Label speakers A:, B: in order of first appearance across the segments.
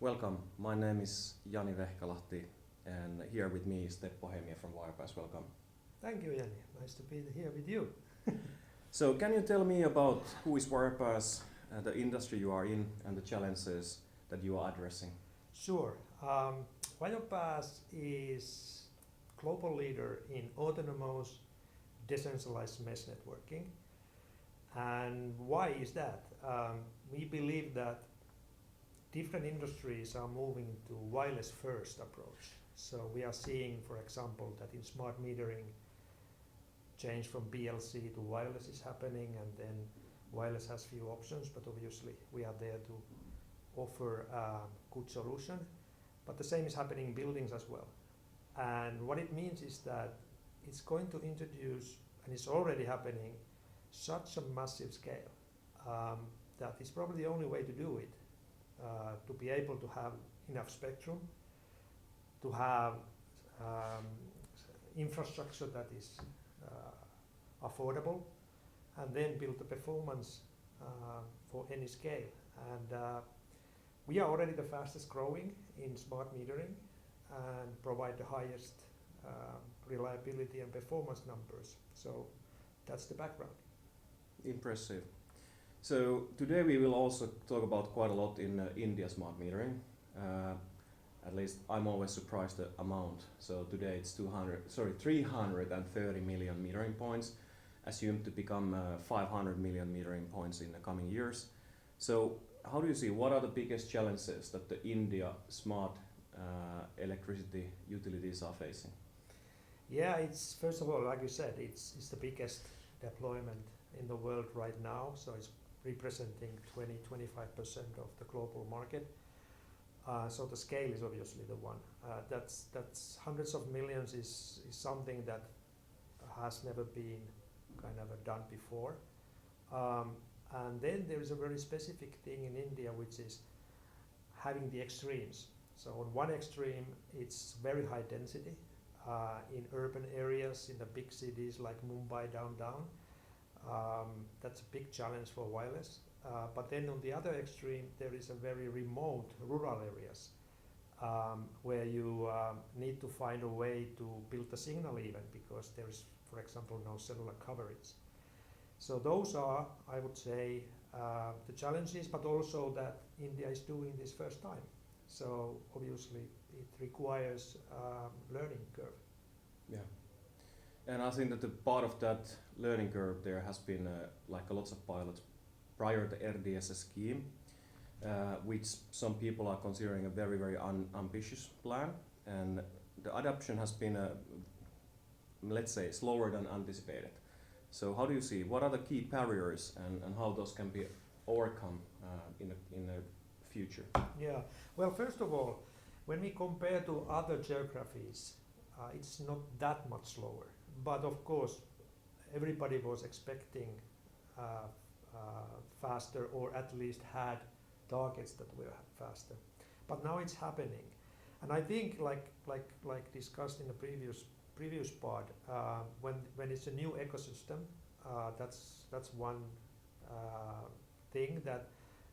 A: Welcome. My name is Jani Vehkalahti, and here with me is Teppo Hemia from Wirepas. Welcome.
B: Thank you, Jani. Nice to be here with you.
A: So, can you tell me about who is Wirepas, the industry you are in, and the challenges that you are addressing?
B: Sure. Wirepas is global leader in autonomous decentralized mesh networking. And why is that? We believe that different industries are moving to wireless first approach. So we are seeing, for example, that in smart metering, change from PLC to wireless is happening, and then wireless has few options, but obviously we are there to offer a good solution. But the same is happening in buildings as well. And what it means is that it's going to introduce, and it's already happening, such a massive scale that is probably the only way to do it. To be able to have enough spectrum, to have infrastructure that is affordable, and then build the performance for any scale. And we are already the fastest growing in smart metering and provide the highest reliability and performance numbers. So that's the background.
A: Impressive. So today we will also talk about quite a lot in India smart metering. At least I'm always surprised the amount. So today it's 330 million metering points, assumed to become 500 million metering points in the coming years. So how do you see, what are the biggest challenges that the India smart electricity utilities are facing?
B: Yeah, it's first of all, like you said, it's the biggest deployment in the world right now. So it's representing 20-25% of the global market. So the scale is obviously the one. That's hundreds of millions is something that has never been kind of done before. And then there is a very specific thing in India, which is having the extremes. So on one extreme, it's very high density in urban areas, in the big cities like Mumbai downtown. That's a big challenge for wireless. But then on the other extreme, there is a very remote rural areas where you need to find a way to build the signal even because there is, for example, no cellular coverage. So those are, I would say, the challenges, but also that India is doing this first time. So obviously it requires learning curve.
A: Yeah. And I think that the part of that learning curve there has been like lots of pilots prior to RDSS scheme, which some people are considering a very, very ambitious plan. And the adoption has been, let's say, slower than anticipated. So how do you see, what are the key barriers and how those can be overcome in the future?
B: Yeah, well, first of all, when we compare to other geographies, it's not that much slower. But of course, everybody was expecting faster, or at least had targets that were faster. But now it's happening, and I think, like discussed in the previous part, when it's a new ecosystem, that's one thing, that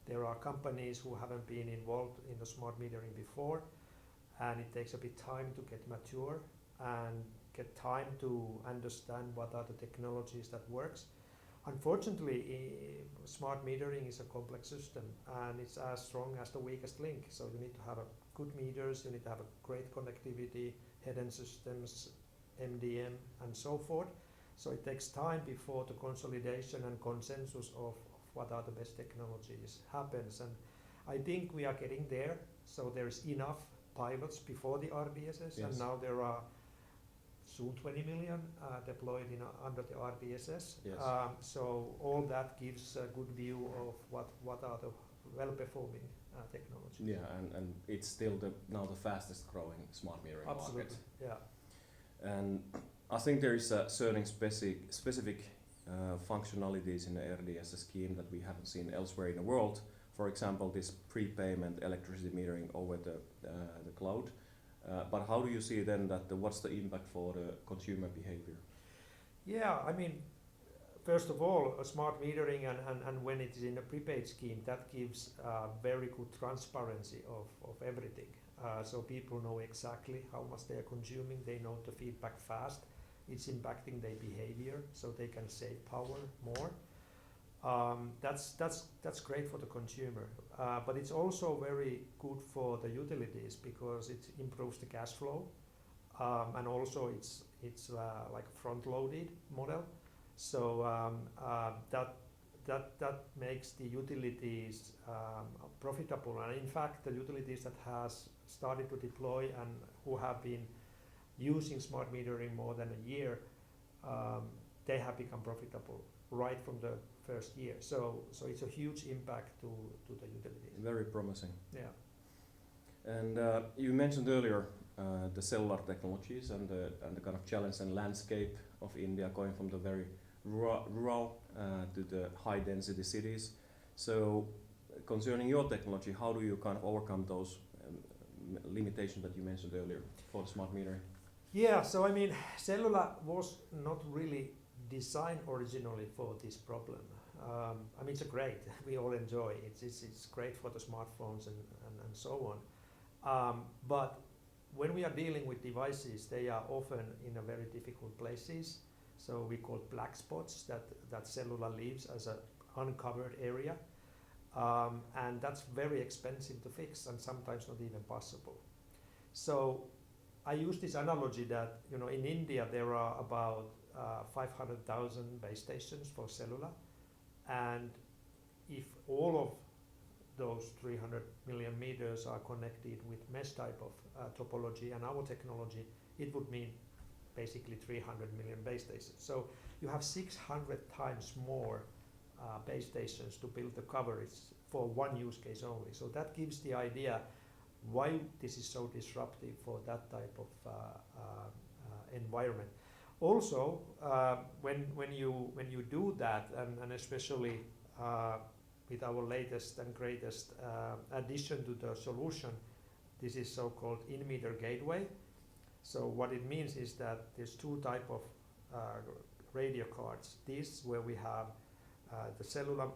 B: there are companies who haven't been involved in the smart metering before, and it takes a bit time to get mature and get time to understand what are the technologies that works. Unfortunately, smart metering is a complex system, and it's as strong as the weakest link. So you need to have a good meters, you need to have a great connectivity, hidden systems, MDM, and so forth. So it takes time before the consolidation and consensus of what are the best technologies happens. And I think we are getting there. So there is enough pilots before the RDSS,
A: yes.
B: And now there are soon 20 million deployed under the RDSS.
A: Yes.
B: So all that gives a good view of what are the well-performing technologies.
A: Yeah, and it's still now the fastest growing smart metering
B: Absolutely.
A: market.
B: Yeah.
A: And I think there is a certain specific functionalities in the RDSS scheme that we haven't seen elsewhere in the world. For example, this prepayment electricity metering over the cloud. But how do you see then that what's the impact for the consumer behavior?
B: Yeah, I mean, first of all, a smart metering and when it is in a prepaid scheme, that gives very good transparency of everything. So people know exactly how much they are consuming. They know the feedback fast. It's impacting their behavior, so they can save power more. That's great for the consumer, but it's also very good for the utilities because it improves the cash flow, and also it's like a front-loaded model. So that makes the utilities profitable, and in fact, the utilities that has started to deploy and who have been using smart metering more than a year, they have become profitable right from the first year. So it's a huge impact to the utilities.
A: Very promising.
B: Yeah.
A: And you mentioned earlier the cellular technologies and the kind of challenge and landscape of India going from the very rural to the high density cities. So concerning your technology, how do you kind of overcome those limitations that you mentioned earlier for smart metering?
B: Yeah, so I mean, cellular was not really designed originally for this problem. I mean, it's great. We all enjoy it. It's great for the smartphones and so on. But when we are dealing with devices, they are often in a very difficult places. So we call black spots that cellular leaves as an uncovered area. And that's very expensive to fix and sometimes not even possible. So I use this analogy that, you know, in India there are about 500,000 base stations for cellular, and if all of those 300 million meters are connected with mesh type of topology and our technology, it would mean basically 300 million base stations. So you have 600 times more base stations to build the coverage for one use case only. So that gives the idea why this is so disruptive for that type of environment. Also, when you do that, and especially with our latest and greatest addition to the solution, this is so-called in-meter gateway. So what it means is that there's two type of radio cards. This where we have the cellular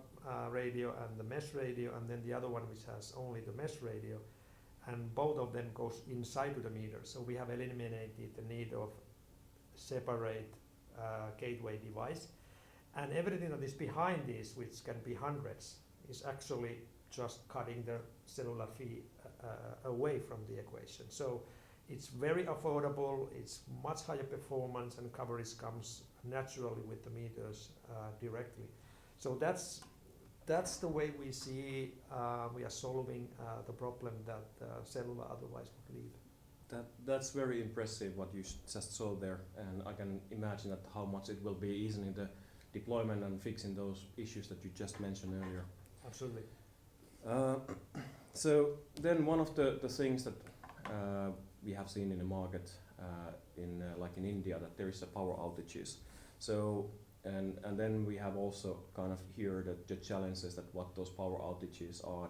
B: radio and the mesh radio, and then the other one which has only the mesh radio, and both of them goes inside to the meter. So we have eliminated the need of separate gateway device, and everything that is behind this, which can be hundreds, is actually just cutting the cellular fee away from the equation. So it's very affordable, it's much higher performance, and coverage comes naturally with the meters directly. So that's the way we see we are solving the problem that cellular otherwise would leave.
A: That's very impressive what you just saw there, and I can imagine that how much it will be easing the deployment and fixing those issues that you just mentioned earlier.
B: Absolutely.
A: So then one of the things that we have seen in the market like in India, that there is a power outages. So and then we have also kind of heard the challenges that what those power outages are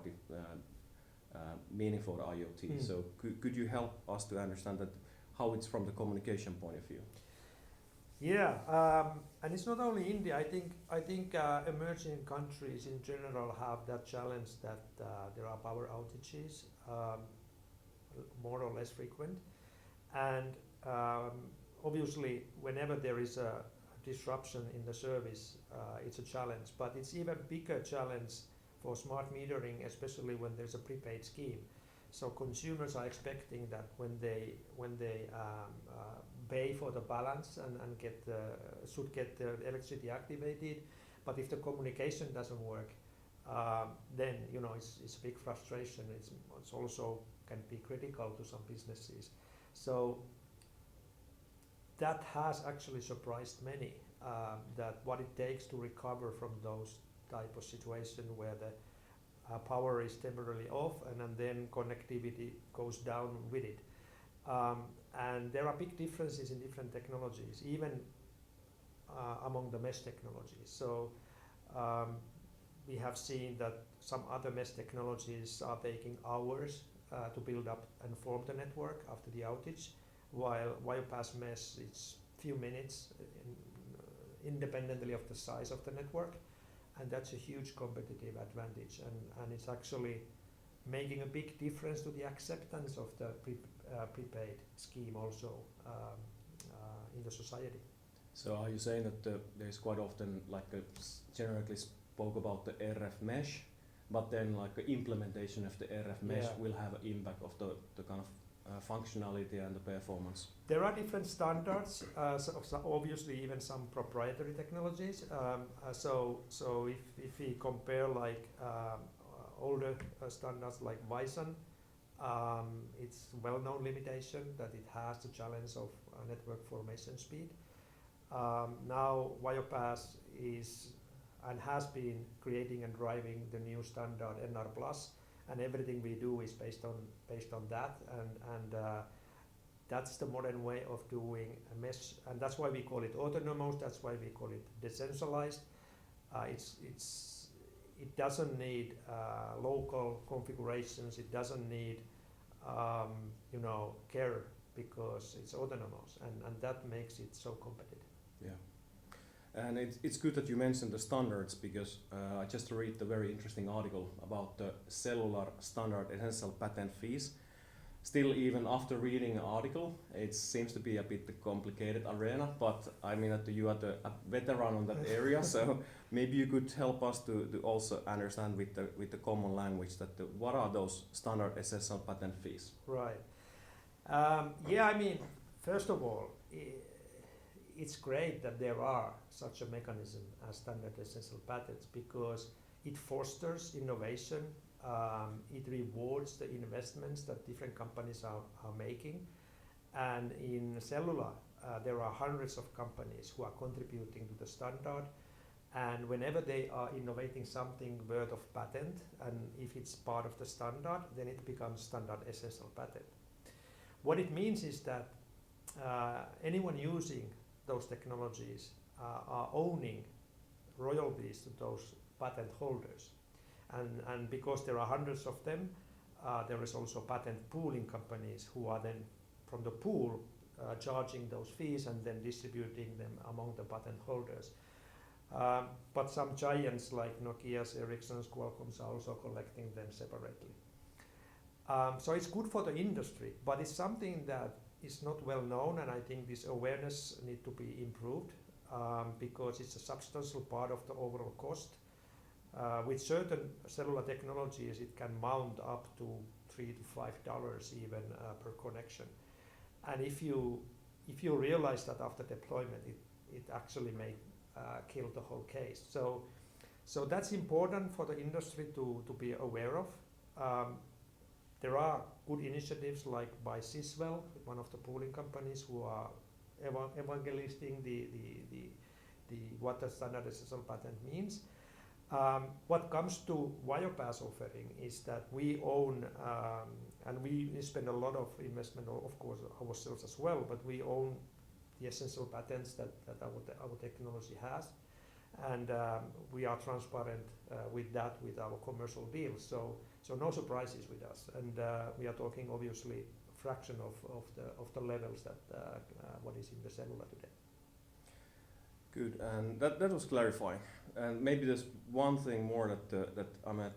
A: meaning for the IoT. So could you help us to understand that how it's from the communication point of view?
B: Yeah, and it's not only India. I think emerging countries in general have that challenge that there are power outages, more or less frequent, and obviously whenever there is a disruption in the service, it's a challenge. But it's even bigger challenge for smart metering, especially when there's a prepaid scheme. So consumers are expecting that when they pay for the balance and should get the electricity activated, but if the communication doesn't work, then you know it's a big frustration. It's also can be critical to some businesses. So that has actually surprised many, that what it takes to recover from those type of situation where the power is temporarily off and then connectivity goes down with it. And there are big differences in different technologies, even among the mesh technologies. So we have seen that some other mesh technologies are taking hours to build up and form the network after the outage, while Wirepas mesh, it's few minutes independently of the size of the network, and that's a huge competitive advantage, and it's actually making a big difference to the acceptance of the prepaid scheme also in the society.
A: So are you saying that there's quite often like generally spoke about the RF mesh, but then like the implementation of the RF mesh will have an impact of the kind of functionality and the performance?
B: There are different standards, so obviously even some proprietary technologies. So if we compare like older standards like Bison, it's well-known limitation that it has the challenge of network formation speed. Now Wirepas is and has been creating and driving the new standard NR+, and everything we do is based on that, and that's the modern way of doing a mesh, and that's why we call it autonomous. That's why we call it decentralized. It doesn't need local configurations. It doesn't need care, because it's autonomous, and that makes it so competitive.
A: Yeah. And it's good that you mentioned the standards, because I just read the very interesting article about the cellular standard essential patent fees. Still, even after reading the article, it seems to be a bit complicated arena, but I mean that you are a veteran on that area, so maybe you could help us to also understand with the common language that what are those standard essential patent fees?
B: Right. Yeah, I mean, first of all, it's great that there are such a mechanism as standard essential patents, because it fosters innovation, it rewards the investments that different companies are making, and in cellular there are hundreds of companies who are contributing to the standard, and whenever they are innovating something worth of patent, and if it's part of the standard, then it becomes standard essential patent. What it means is that anyone using those technologies are owning royalties to those patent holders, and because there are hundreds of them, there is also patent pooling companies who are then from the pool charging those fees and then distributing them among the patent holders. But some giants like Nokia's, Ericsson's, Qualcomm's are also collecting them separately. So it's good for the industry, but it's something that is not well known, and I think this awareness needs to be improved, because it's a substantial part of the overall cost. With certain cellular technologies, it can mount up to $3 to $5 even per connection. And if you realize that after deployment, it actually may kill the whole case. So that's important for the industry to be aware of. There are good initiatives like by Syswell, one of the pooling companies, who are evangelizing the what the standard essential patent means. What comes to Wirepas offering is that we own, and we spend a lot of investment, of course, ourselves as well, but we own the essential patents that our technology has, and we are transparent with that with our commercial deals. So no surprises with us, and we are talking obviously a fraction of the levels that what is in the cellular today.
A: Good, and that was clarifying. And maybe there's one thing more that I'm at.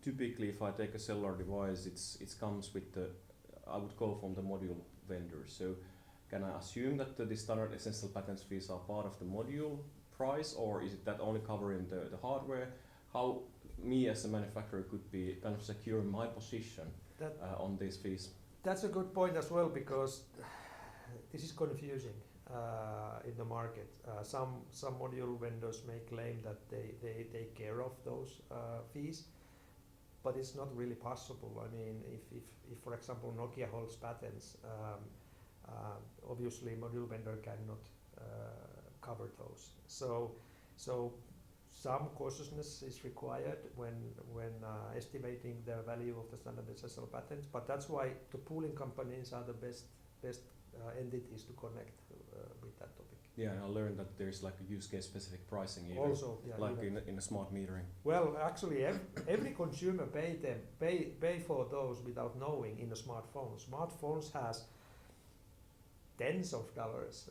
A: Typically, if I take a cellular device, it comes with I would call from the module vendor. So can I assume that the standard essential patents fees are part of the module price, or is it that only covering the hardware? How me as a manufacturer could be kind of secure my position on these fees?
B: That's a good point as well, because this is confusing in the market. Some module vendors may claim that they take care of those fees, but it's not really possible. I mean, if for example Nokia holds patents, obviously module vendor cannot cover those. So some cautiousness is required when estimating the value of the standard essential patents, but that's why the pooling companies are the best entities to connect with that topic.
A: Yeah, and I learned that there's like a use case specific pricing even,
B: also, yeah,
A: like in a smart metering.
B: Well, actually, every consumer pay for those without knowing in a smartphone. Smartphones has tens of dollars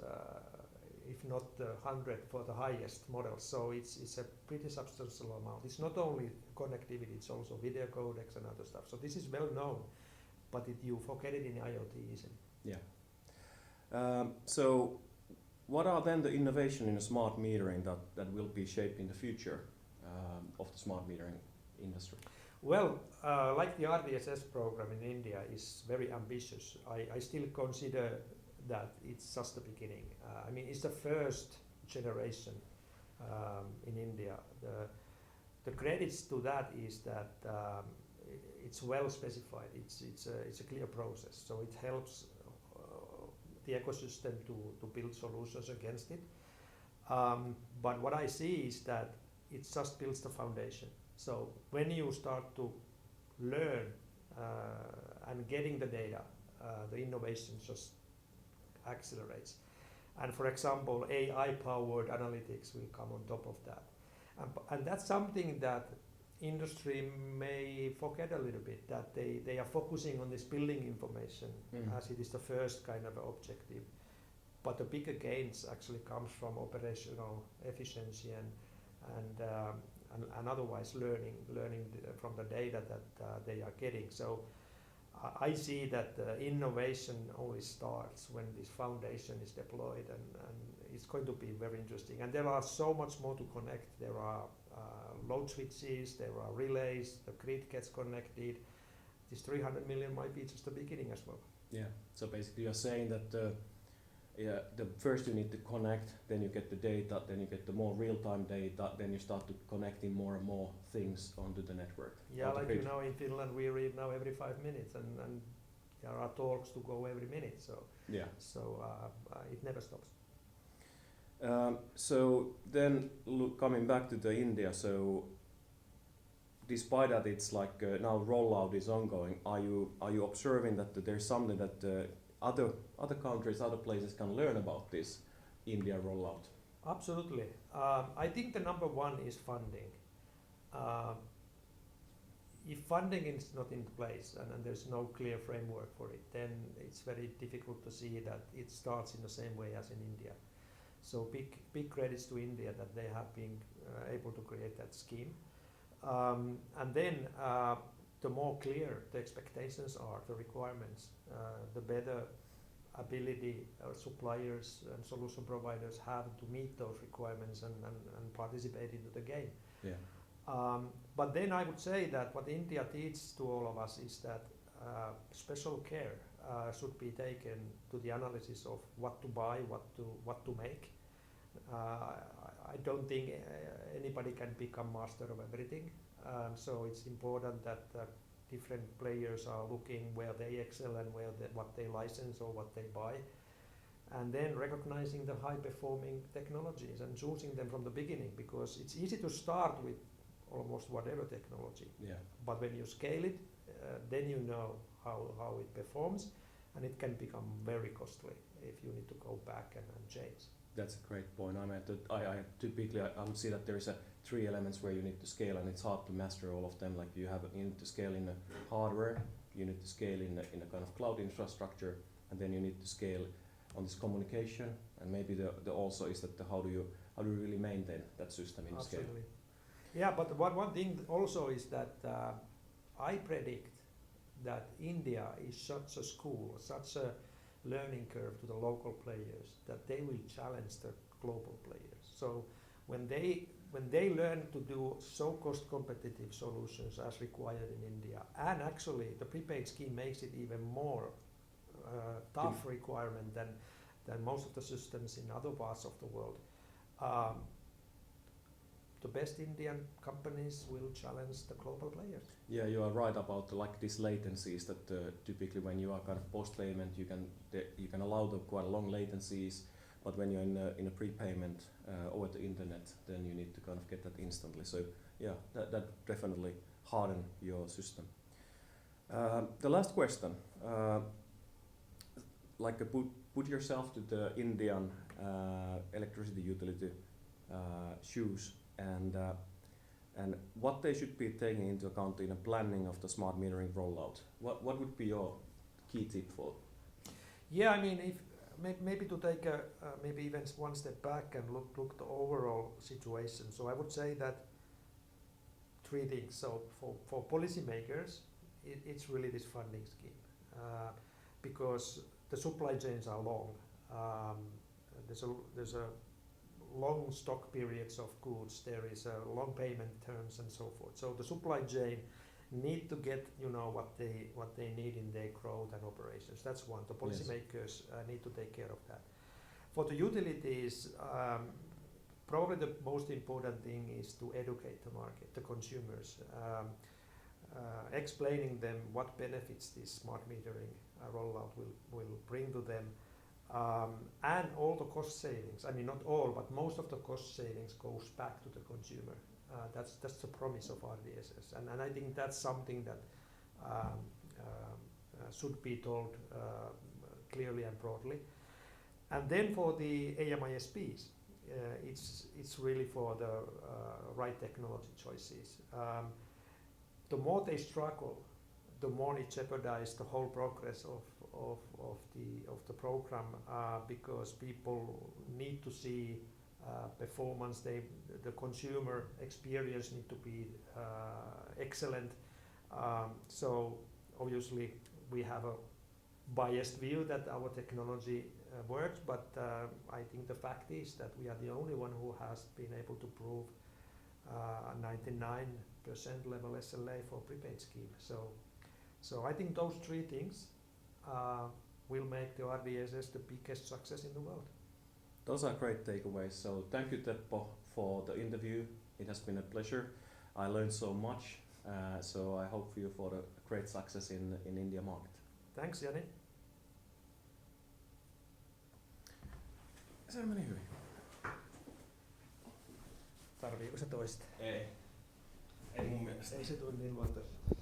B: if not 100 for the highest models. So it's a pretty substantial amount. It's not only connectivity, it's also video codecs and other stuff. So this is well known, but you forget it in IoT easily.
A: Yeah. So what are then the innovation in smart metering that will be shaping the future of the smart metering industry?
B: Well, like the RDSS program in India is very ambitious. I still consider that it's just the beginning. I mean, it's the first generation in India. The credits to that is that it's well specified. It's a clear process, so it helps the ecosystem to build solutions against it. But what I see is that it just builds the foundation. So when you start to learn and getting the data, the innovation just accelerates. And for example, AI-powered analytics will come on top of that. And that's something that industry may forget a little bit, that they are focusing on this building information as it is the first kind of objective. But the bigger gains actually comes from operational efficiency and otherwise learning from the data that they are getting. So I see that innovation only starts when this foundation is deployed, and it's going to be very interesting. And there are so much more to connect. There are load switches, there are relays, the grid gets connected. This 300 million might be just the beginning as well.
A: Yeah, so basically you're saying that the first you need to connect, then you get the data, then you get the more real-time data, then you start to connecting more and more things onto the network.
B: Yeah, like you know, in Finland we read now every 5 minutes, and there are talks to go every minute. So
A: yeah,
B: so it never stops.
A: So then coming back to the India, so despite that it's like now rollout is ongoing, are you observing that there's something that other countries, other places can learn about this India rollout?
B: Absolutely. I think the number one is funding. If funding is not in place and there's no clear framework for it, then it's very difficult to see that it starts in the same way as in India. So big credits to India that they have been able to create that scheme. And then the more clear the expectations are, the requirements, the better ability suppliers and solution providers have to meet those requirements and participate into the game.
A: Yeah.
B: But then I would say that what India teaches to all of us is that special care should be taken to the analysis of what to buy, what to make. I don't think anybody can become master of everything. So it's important that different players are looking where they excel and what they license or what they buy, and then recognizing the high-performing technologies and choosing them from the beginning, because it's easy to start with almost whatever technology.
A: Yeah.
B: But when you scale it, then you know how it performs, and it can become very costly if you need to go back and change.
A: That's a great point. I mean, I typically would see that there's 3 elements where you need to scale, and it's hard to master all of them. Like you need to scale in the hardware, you need to scale in a kind of cloud infrastructure, and then you need to scale on this communication, and maybe the also is that how do you really maintain that system in scale?
B: Absolutely. Yeah, but one thing also is that I predict that India is such a school, such a learning curve to the local players, that they will challenge the global players. So when they learn to do so cost competitive solutions as required in India, and actually the prepaid scheme makes it even more tough requirement than most of the systems in other parts of the world, the best Indian companies will challenge the global players.
A: Yeah, you are right about like these latencies that typically when you are kind of post-payment, you can allow the quite long latencies, but when you're in a prepayment over the internet, then you need to kind of get that instantly. So yeah, that definitely harden your system. The last question, like put yourself to the Indian electricity utility shoes, and what they should be taking into account in the planning of the smart metering rollout. What would be your key tip for?
B: Yeah, I mean, if maybe to take maybe even one step back and look the overall situation. So I would say that three things. So for policymakers, it's really this funding scheme because the supply chains are long. There's a long stock periods of goods. There is long payment terms and so forth. So the supply chain need to get what they need in their growth and operations. That's one. The policymakers need to take care of that. For the utilities, probably the most important thing is to educate the market, the consumers, explaining them what benefits this smart metering rollout will bring to them, and all the cost savings. I mean, not all, but most of the cost savings goes back to the consumer. That's the promise of RDSS, and I think that's something that should be told clearly and broadly. And then for the AMISPs, it's really for the right technology choices. The more they struggle, the more it jeopardizes the whole progress of the program because people need to see performance. The consumer experience need to be excellent. So obviously we have a biased view that our technology works, but I think the fact is that we are the only one who has been able to prove a 99% level SLA for prepaid scheme. So I think those three things will make the RDSS the biggest success in the world.
A: Those are great takeaways. So thank you, Teppo, for the interview. It has been a pleasure. I learned so much. So I hope for you for the great success in India market.
B: Thanks, Jani.
A: Se meni hyvin.
B: Tarviiko se toista?
A: Ei mun mielestä.
B: Ei se tule niin luontoista.